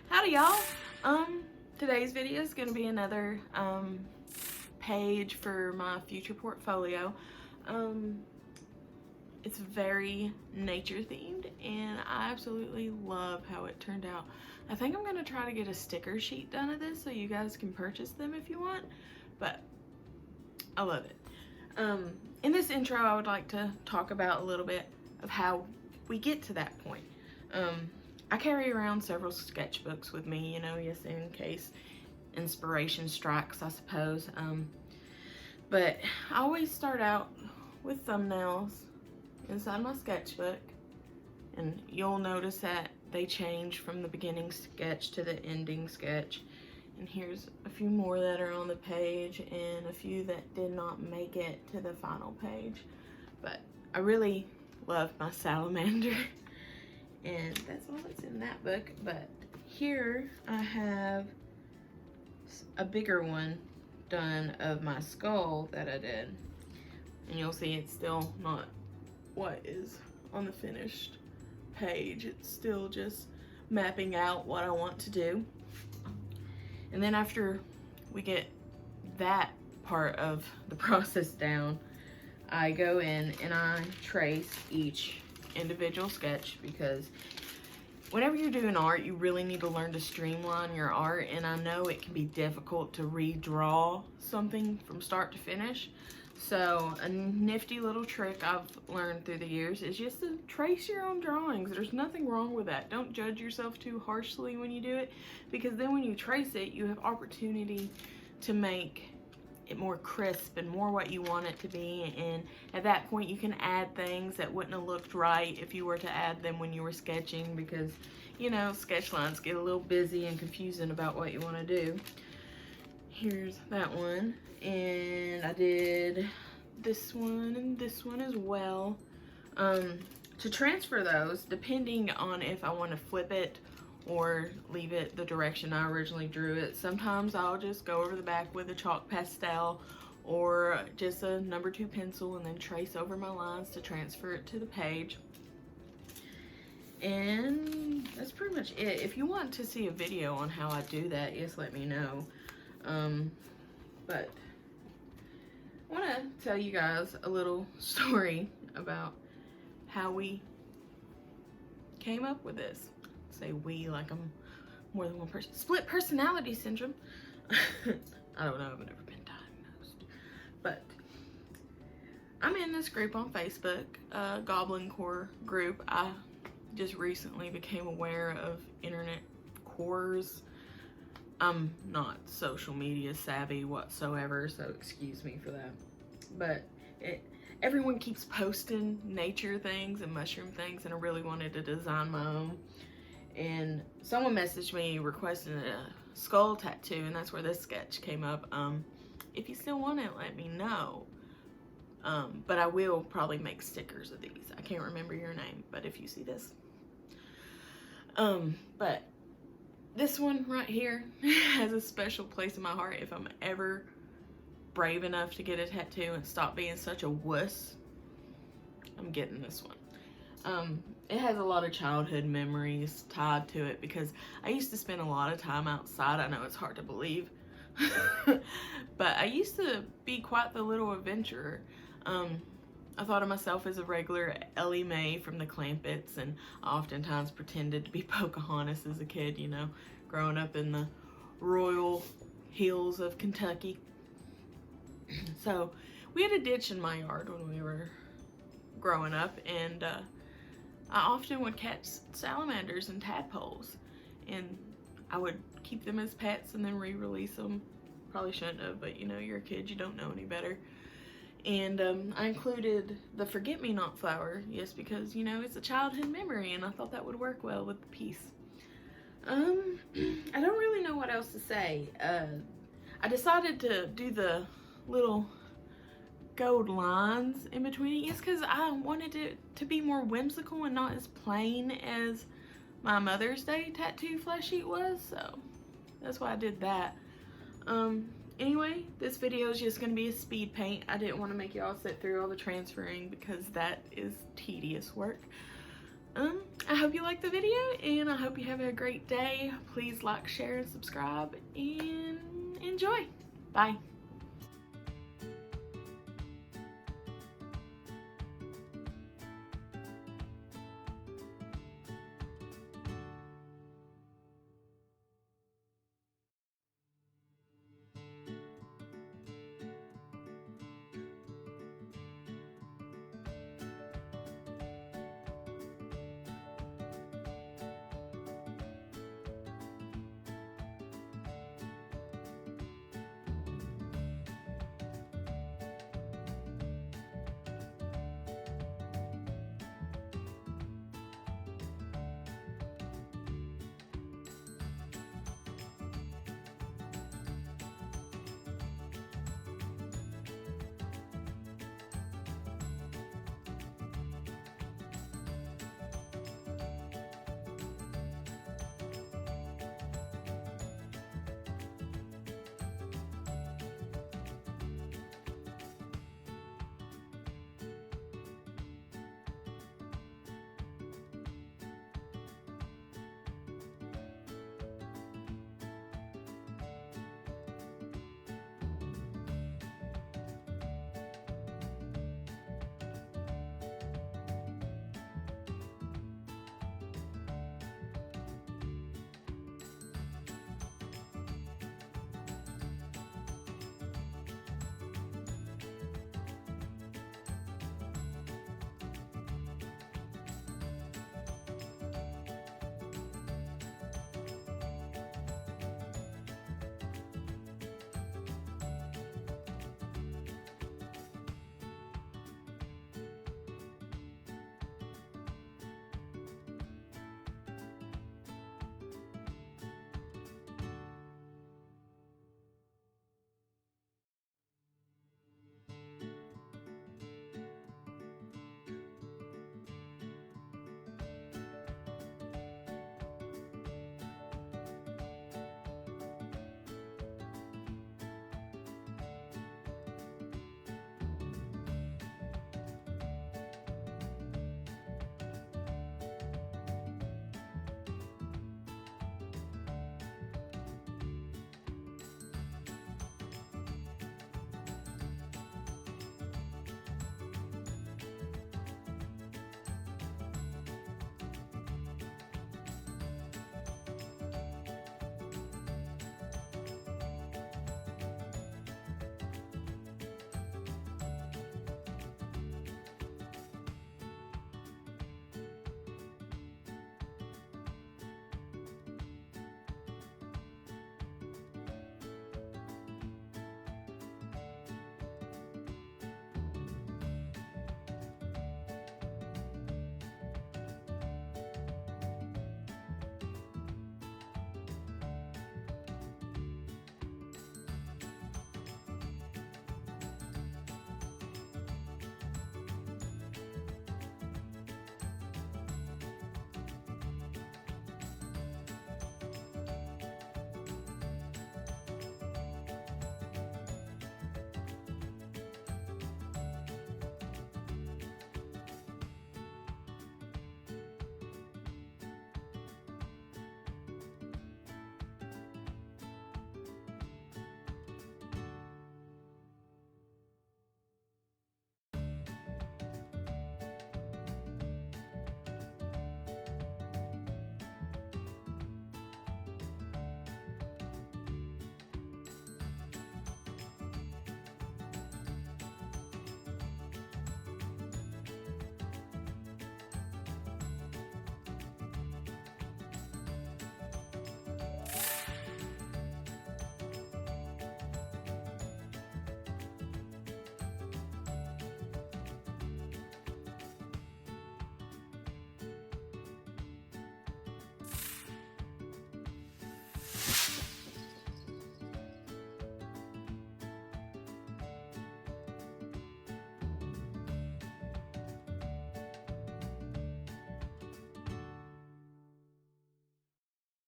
Howdy y'all. Today's video is going to be another page for my future portfolio. It's very nature themed and I absolutely love how it turned out. I think I'm going to try to get a sticker sheet done of this so you guys can purchase them if you want, but I love it. In this intro I would like to talk about a little bit of how we get to that point. I carry around several sketchbooks with me, you know, just in case inspiration strikes, I suppose. But I always start out with thumbnails inside my sketchbook, and you'll notice that they change from the beginning sketch to the ending sketch. And here's a few more that are on the page and a few that did not make it to the final page. But I really love my salamander. And that's all that's in that book. But here I have a bigger one done of my skull that I did. And you'll see it's still not what is on the finished page. It's still just mapping out what I want to do. And then after we get that part of the process down, I go in and I trace each individual sketch, because whenever you're doing art you really need to learn to streamline your art, and I know it can be difficult to redraw something from start to finish. So a nifty little trick I've learned through the years is just to trace your own drawings. There's nothing wrong with that. Don't judge yourself too harshly when you do it, because then when you trace it you have opportunity to make it more crisp and more what you want it to be, and at that point you can add things that wouldn't have looked right if you were to add them when you were sketching, because you know sketch lines get a little busy and confusing about what you want to do. Here's that one, and I did this one and this one as well. To transfer those, depending on if I want to flip it or leave it the direction I originally drew it, sometimes I'll just go over the back with a chalk pastel or just a number 2 pencil and then trace over my lines to transfer it to the page. And that's pretty much it. If you want to see a video on how I do that, just let me know. But I want to tell you guys a little story about how we came up with this. Say we like I'm more than one person. Split personality syndrome. I don't know, I've never been diagnosed. But I'm in this group on Facebook, Goblin core group. I just recently became aware of internet cores. I'm not social media savvy whatsoever, so excuse me for that. But everyone keeps posting nature things and mushroom things, and I really wanted to design my own. And someone messaged me requesting a skull tattoo, and that's where this sketch came up. If you still want it, let me know. But I will probably make stickers of these. I can't remember your name, but if you see this. But this one right here has a special place in my heart. If I'm ever brave enough to get a tattoo and stop being such a wuss, I'm getting this one. It has a lot of childhood memories tied to it, because I used to spend a lot of time outside. I know it's hard to believe, but I used to be quite the little adventurer. I thought of myself as a regular Ellie Mae from the Clampets, and I oftentimes pretended to be Pocahontas as a kid, you know, growing up in the royal hills of Kentucky. So we had a ditch in my yard when we were growing up, and I often would catch salamanders and tadpoles, and I would keep them as pets and then re-release them. Probably shouldn't have, but you know, you're a kid, you don't know any better. And I included the forget-me-not flower, yes, because you know it's a childhood memory, and I thought that would work well with the piece. I don't really know what else to say. I decided to do the little gold lines in between it, just because I wanted it to be more whimsical and not as plain as my Mother's Day tattoo flash sheet was, so that's why I did that. Anyway, this video is just going to be a speed paint. I didn't want to make y'all sit through all the transferring because that is tedious work. I hope you liked the video, and I hope you have a great day. Please like, share, and subscribe, and enjoy. Bye.